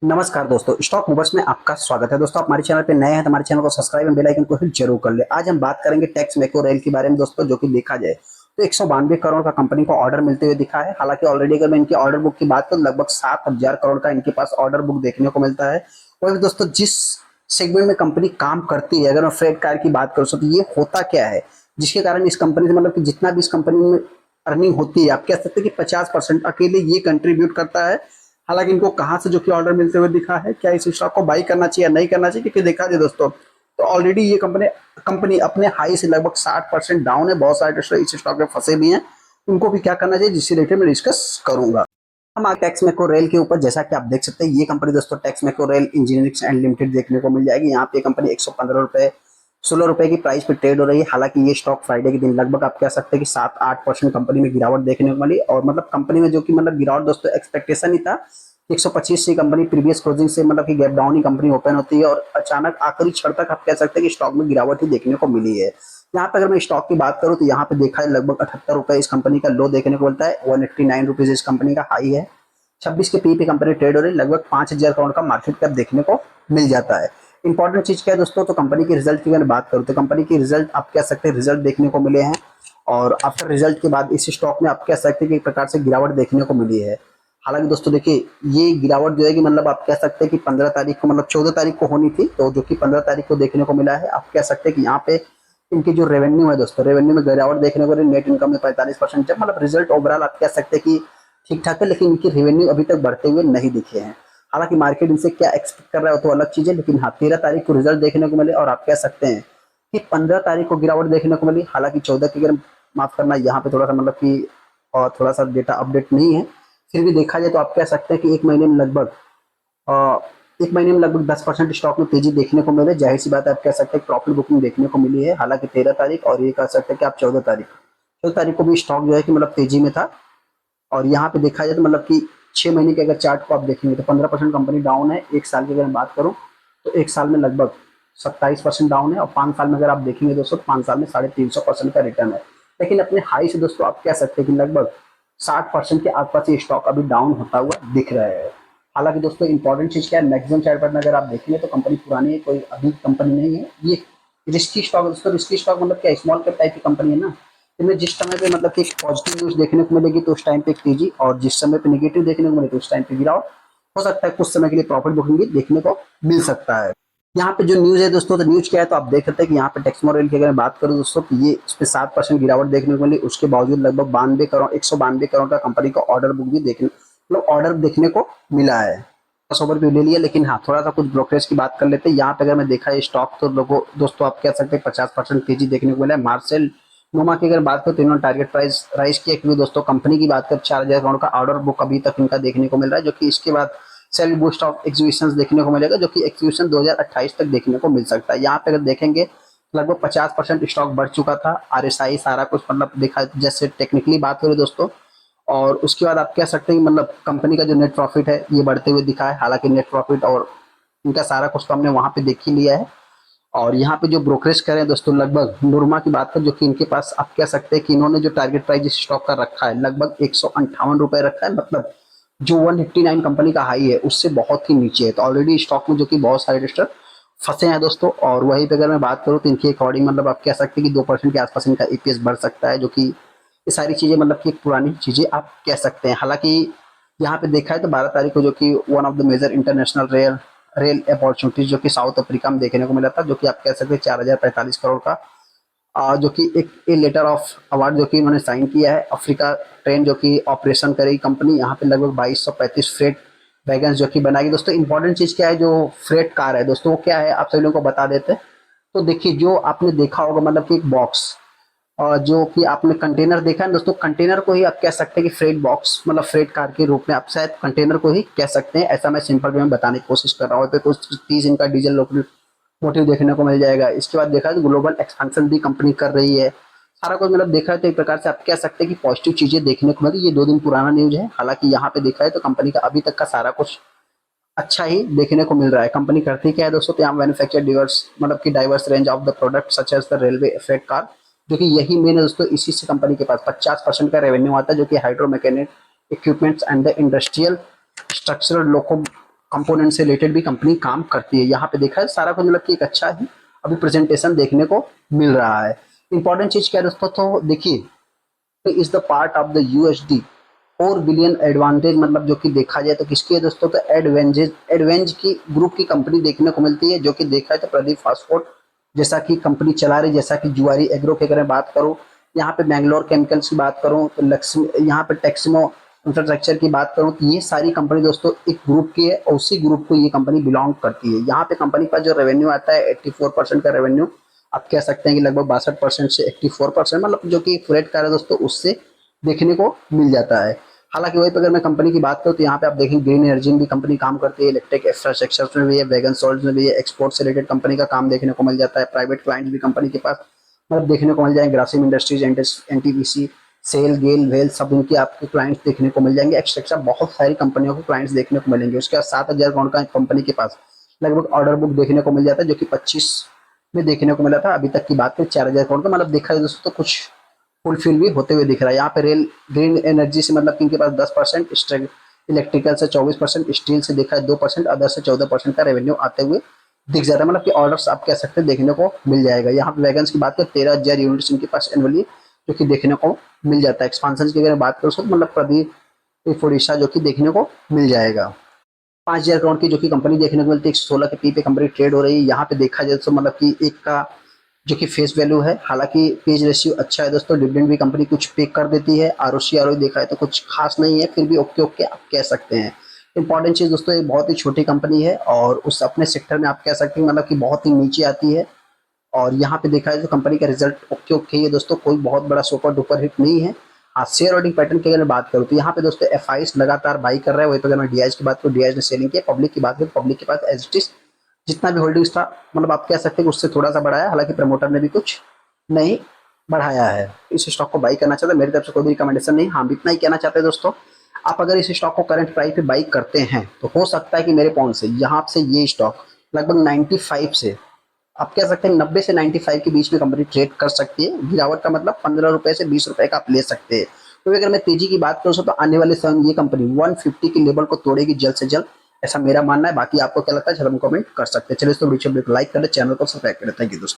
नमस्कार दोस्तों, stock movers में आपका स्वागत है। दोस्तों, आप हमारे चैनल पे नए हैं तो हमारे चैनल को सब्सक्राइब और बेल आइकन को हिट जरूर कर ले। आज हम बात करेंगे टेक्स मैको रेल के बारे में दोस्तों, जो कि देखा जाए तो 192 करोड़ का कंपनी को ऑर्डर मिलते हुए दिखा है। हालांकि ऑलरेडी अगर मैं इनकी ऑर्डर बुक की बात करूं, लगभग 7,000 करोड़ का इनके पास ऑर्डर बुक देखने को मिलता है। और दोस्तों, जिस सेगमेंट में कंपनी काम करती है, अगर मैं फ्रेट कार की बात करूँ तो ये होता क्या है जिसके कारण इस कंपनी से मतलब कि जितना भी इस कंपनी में अर्निंग होती है, आप कह सकते हैं कि 50% अकेले ये कंट्रीब्यूट करता है। हालांकि इनको कहाँ से जो कि ऑर्डर मिलते हुए दिखा है, क्या इस स्टॉक को बाई करना चाहिए या नहीं करना चाहिए, क्योंकि देखा जाए दोस्तों तो ऑलरेडी ये कंपनी कंपनी अपने हाई से लगभग 60% डाउन है। बहुत सारे ट्रेडर इस स्टॉक में फंसे भी हैं, उनको भी क्या करना चाहिए, जिससे रिलेटेड मैं डिस्कस करूंगा। हम आगे टैक्स मैको रेल के ऊपर, जैसा कि आप देख सकते हैं, ये कंपनी दोस्तों Texmaco Rail Engineering and Limited देखने को मिल जाएगी। यहाँ पे कंपनी 115 रुपए 16 रुपए की प्राइस पे ट्रेड हो रही है। हालांकि ये स्टॉक फ्राइडे के दिन लगभग आप कह सकते हैं कि 7-8% कंपनी में गिरावट देखने को मिली। और मतलब कंपनी में जो कि मतलब गिरावट दोस्तों एक्सपेक्टेशन ही था। 125 से कंपनी प्रीवियस क्लोजिंग से मतलब कि गैप डाउन ही कंपनी ओपन होती है, और अचानक आखिरी क्षण तक आप कह सकते हैं कि स्टॉक में गिरावट ही देखने को मिली है। यहाँ पे अगर मैं स्टॉक की बात करूँ तो यहाँ पे देखा है लगभग 78 रुपए इस कंपनी का लो देखने को मिलता है। 189 रुपीज इस कंपनी का हाई है। 26 के पी पे कंपनी ट्रेड हो रही है। लगभग 5,000 करोड़ का मार्केट कैप देखने को मिल जाता है। इंपॉर्टेंट चीज क्या है दोस्तों, तो कंपनी के रिजल्ट की अगर बात करूँ तो कंपनी के रिजल्ट आप कह सकते हैं रिजल्ट देखने को मिले हैं। और आफ्टर रिजल्ट के बाद इस स्टॉक में आप कह सकते हैं कि एक प्रकार से गिरावट देखने को मिली है। हालांकि दोस्तों देखिए, ये गिरावट जो है कि मतलब आप कह सकते हैं कि 15 तारीख को मतलब 14 तारीख को होनी थी, तो जो कि 15 तारीख को देखने को मिला है। आप कह सकते हैं कि यहाँ पे इनकी जो रेवेन्यू है दोस्तों, रेवेन्यू में गिरावट देखने को मिली। नेट इनकम में 45%, जब मतलब रिजल्ट ओवरऑल आप कह सकते हैं कि ठीक ठाक है, लेकिन इनकी रेवेन्यू अभी तक बढ़ते हुए नहीं दिखे हैं। हालांकि मार्केट इनसे क्या एक्सपेक्ट कर रहा है तो अलग चीज है, लेकिन हाँ 13 तारीख को रिजल्ट देखने को मिले और आप कह सकते हैं कि 15 तारीख को गिरावट देखने को मिली। हालांकि 14 की अगर माफ करना, यहाँ पे थोड़ा सा मतलब कि और थोड़ा सा डेटा अपडेट नहीं है, फिर भी देखा जाए तो आप कह सकते हैं कि अ, एक महीने में लगभग 10% स्टॉक में तेजी देखने को मिले। जाहिर सी बात है, आप कह सकते हैं प्रॉफिट बुकिंग देखने को मिली है। हालांकि 13 तारीख और ये कह सकते हैं कि आप 14 तारीख को भी स्टॉक जो है कि मतलब तेजी में था। और यहाँ पे देखा जाए तो मतलब कि 6 महीने के अगर चार्ट को आप देखेंगे तो 15% कंपनी डाउन है। एक साल की अगर मैं बात करूँ तो एक साल में लगभग 27% डाउन है। और 5 साल में अगर आप देखेंगे दोस्तों, 5 साल में 350% का रिटर्न है। लेकिन अपने हाई से दोस्तों आप कह सकते हैं कि लगभग 60% के आसपास ये स्टॉक अभी डाउन होता हुआ दिख रहा है। हालांकि दोस्तों इंपॉर्टेंट चीज क्या है, मैक्सिमम चार्ट पर अगर आप देखेंगे तो कंपनी पुरानी है, कोई अभी कंपनी नहीं है। ये रिस्की स्टॉक दोस्तों, रिस्की स्टॉक मतलब क्या, स्मॉल कैप टाइप की कंपनी है ना। इनमें जिस समय पे मतलब कि एक पॉजिटिव न्यूज देखने को मिलेगी तो उस टाइम पे एक तेजी, और जिस समय पे नेगेटिव देखने को मिले तो उस टाइम पे गिरावट हो सकता है। कुछ समय के लिए प्रॉफिट बुकिंग भी देखने को मिल सकता है। यहाँ पे जो न्यूज है दोस्तों, तो न्यूज क्या है तो आप देख सकते हैं कि यहाँ पे टेक्समो रेल की अगर मैं बात करूँ दोस्तों, तो ये इस पे 7% गिरावट देखने को मिली। उसके बावजूद लगभग 192 करोड़ का कंपनी का ऑर्डर बुक भी देखने मतलब ऑर्डर देखने को मिला है। ओवर भी ले लिया, लेकिन हाँ थोड़ा सा कुछ ब्रोकरेज की बात कर लेते हैं। यहाँ पे अगर मैं देखा है स्टॉक, तो लोगों दोस्तों आप कह सकते हैं 50% तेजी देखने को मिला है। मार्सेल नोमा की अगर बात करें तो इन्होंने टारगेट प्राइस राइज किया, क्योंकि दोस्तों कंपनी की बात करें 4,000 करोड़ का ऑर्डर बुक अभी तक इनका देखने को मिल रहा है, जो कि इसके बाद सेल बूस्ट ऑफ एग्जीबिशन देखने को मिलेगा, जो कि एग्जीबिशन 2028 तक देखने को मिल सकता है। यहाँ पे अगर देखेंगे लगभग 50% स्टॉक बढ़ चुका था। आरएसआई सारा कुछ मतलब देखा, जैसे टेक्निकली बात करें दोस्तों। और उसके बाद आप कह सकते हैं कि मतलब कंपनी का जो नेट प्रॉफिट है ये बढ़ते हुए दिखा है। हालांकि नेट प्रॉफिट और इनका सारा कुछ तो हमने वहां पे देख ही लिया है। और यहाँ पे जो ब्रोकरेज करें दोस्तों, लगभग नोरमा की बात करें, जो कि इनके पास आप कह सकते हैं कि इन्होंने जो टारगेट प्राइस इस स्टॉक का रखा है लगभग 158 रुपए रखा है। मतलब जो 189 कंपनी का हाई है उससे बहुत ही नीचे है। तो ऑलरेडी स्टॉक में जो कि बहुत सारे इन्वेस्टर फंसे हैं दोस्तों। और वहीं पे अगर मैं बात करूँ तो इनके अकॉर्डिंग मतलब आप कह सकते हैं कि 2% के आसपास इनका ईपीएस बढ़ सकता है, जो कि ये सारी चीजें मतलब कि पुरानी चीजें आप कह सकते हैं। हालांकि यहाँ पे देखा है तो 12 तारीख को जो कि one of the major international rail rail opportunities जो कि साउथ अफ्रीका में देखने को मिला था, जो कि आप कह सकते हैं 4,045 करोड़ का, जो कि एक ए लेटर ऑफ अवार्ड जो कि इन्होंने साइन किया है। अफ्रीका ट्रेन जो कि ऑपरेशन करेगी कंपनी, यहाँ पे लगभग 2235 फ्रेट वैगन जो कि बनाएगी। दोस्तों इंपॉर्टेंट चीज क्या है, जो फ्रेट कार है दोस्तों वो क्या है आप सभी लोगों को बता देते हैं। तो देखिए, जो आपने देखा होगा मतलब कि एक बॉक्स, और जो कि आपने कंटेनर देखा है दोस्तों, कंटेनर को ही आप कह सकते हैं कि फ्रेट बॉक्स मतलब फ्रेट कार के रूप में आप शायद कंटेनर को ही कह सकते हैं। ऐसा मैं सिंपल वे में बताने की कोशिश कर रहा हूँ। पे कुछ 30 इनका डीजल मोटिव देखने को मिल जाएगा। इसके बाद देखा है तो ग्लोबल एक्सपेंशन भी कंपनी कर रही है। सारा कुछ मतलब देखा है तो एक प्रकार से आप कह सकते हैं कि पॉजिटिव चीजें देखने को मिली। ये 2 दिन पुराना न्यूज है। हालांकि यहाँ पे देखा है तो कंपनी का अभी तक का सारा कुछ अच्छा ही देखने को मिल रहा है। कंपनी करती क्या है दोस्तों, तो यहाँ मैन्युफैक्चर डिवर्स मतलब कि diverse range of the product such as the railway freight car, जो कि यही मेन है दोस्तों। इसी से कंपनी के पास 50% का रेवेन्यू आता है, जो कि hydro mechanic equipments and the industrial structural component से रिलेटेड भी कंपनी काम करती है। यहाँ पे देखा है सारा कुछ मतलब कि एक अच्छा ही अभी प्रेजेंटेशन देखने को मिल रहा है। इंपॉर्टेंट चीज क्या है दोस्तों, तो देखिए is the part of the USD 4 billion advantage, मतलब जो कि देखा जाए तो किसकी है दोस्तों, तो एडवेंज की ग्रुप की कंपनी देखने को मिलती है। जो कि देखा है तो प्रदीप फास्टफूड जैसा कि कंपनी चला रही, जैसा कि जुआरी एग्रो की अगर मैं बात करूँ, यहाँ पे बैंगलोर केमिकल्स की बात करूँ, तो लक्ष्मी, यहाँ पे टेक्समो इंफ्रास्ट्रक्चर की बात करूँ, तो ये सारी कंपनी दोस्तों एक ग्रुप की है और उसी ग्रुप को ये कंपनी बिलोंग करती है। यहाँ पे कंपनी का जो रेवेन्यू आता है 84% का रेवेन्यू आप कह सकते हैं कि लगभग 62% से 84%, मतलब जो कि फ्रेट कार है दोस्तों उससे देखने को मिल जाता है। हालांकि वही पे अगर मैं कंपनी की बात करूँ तो यहाँ पे आप देखेंगे ग्रीन एनर्जी में भी कंपनी काम करती है, इलेक्ट्रिक इंफ्रास्ट्रक्चर में भी है, वैगन सॉल्ट में भी है, एक्सपोर्ट से रिलेटेड कंपनी का काम देखने को मिल जाता है। प्राइवेट क्लाइंट भी कंपनी के पास मतलब देखने को मिल जाएंगे, ग्रासिम इंडस्ट्रीज, एनटीपीसी, सेल, गेल, वेल, सब इनके आपके क्लाइंट्स देखने को मिल जाएंगे। एक्स्ट्रा बहुत सारी कंपनियों के क्लाइंट्स देखने को मिलेंगे। उसके बाद 7,000 करोड़ का कंपनी के पास लगभग ऑर्डर बुक देखने को मिल जाता है, जो कि 25 में देखने को मिला था। अभी तक की बात करें 4,000 करोड़ का, मतलब देखा जाए दोस्तों तो कुछ फुलफिल भी होते हुए दिख रहा है। यहाँ पे रेल ग्रीन एनर्जी से मतलब कि इनके पास 10%, इलेक्ट्रिकल से 24%, स्टील से देखा है 2%, अदर से 14% का रेवेन्यू आते हुए दिख जाता है। मतलब कि ऑर्डर्स आप कह सकते हैं देखने को मिल जाएगा। यहाँ पे वैगन्स की बात करें 13,000 यूनिट्स इनके पास एनुअली जो कि देखने को मिल जाता है। एक्सपांसन की अगर बात करो तो मतलब प्रदीप उड़ीसा जो कि देखने को मिल जाएगा। 5,000 करोड़ की जो कि कंपनी देखने को मिलती है, 116 के पी पे कंपनी ट्रेड हो रही है। यहाँ पे देखा जाए तो मतलब कि एक का जो कि फेस वैल्यू है, हालांकि पेज रेशियो अच्छा है दोस्तों, डिविडेंड भी कंपनी कुछ पे कर देती है। आरओसी आरओई देखा है तो कुछ खास नहीं है, फिर भी ओके ओके आप कह सकते हैं। इंपॉर्टेंट चीज दोस्तों ये बहुत ही छोटी कंपनी है और उस अपने सेक्टर में आप कह सकते हैं मतलब कि बहुत ही नीचे आती है। और यहाँ पे देखा है तो कंपनी का रिजल्ट ओके ओके है दोस्तों, कोई बहुत बड़ा सुपर डुपर हिट नहीं है। हाँ, शेयर होल्डिंग पैटर्न की अगर मैं बात करूँ तो यहाँ पे दोस्तों एफ लगातार बाई कर रहा है। वहीं पर अगर मैं डीआईज की बात करूँ, डीआईज ने सेलिंग की। पब्लिक की बात करूँ, पब्लिक के पास एज इट इज जितना भी होल्डिंग्स था मतलब आप कह सकते हैं कि उससे थोड़ा सा बढ़ाया, हालांकि प्रमोटर ने भी कुछ नहीं बढ़ाया है। इस स्टॉक को बाई करना चाहते हैं, मेरी तरफ से कोई भी रिकमेंडेशन नहीं। हाँ, इतना ही कहना चाहते हैं दोस्तों, आप अगर इस स्टॉक को करंट प्राइस पे बाई करते हैं तो हो सकता है कि मेरे पॉइंट से यहाँ से ये स्टॉक लगभग 95 से आप कह सकते हैं 90 से 95 के बीच में कंपनी ट्रेड कर सकती है। गिरावट का मतलब 15 रुपए से 20 रुपए का आप ले सकते हैं। तो अगर मैं तेजी की बात करूँ तो आने वाले समय ये कंपनी 150 के लेवल को तोड़ेगी जल्द से जल्द, ऐसा मेरा मानना है। बाकी आपको क्या लगता है चलो कमेंट कर सकते हैं। चलिए तो वीडियो को लाइक करें, चैनल को सब्सक्राइब करें। थैंक यू दोस्तों।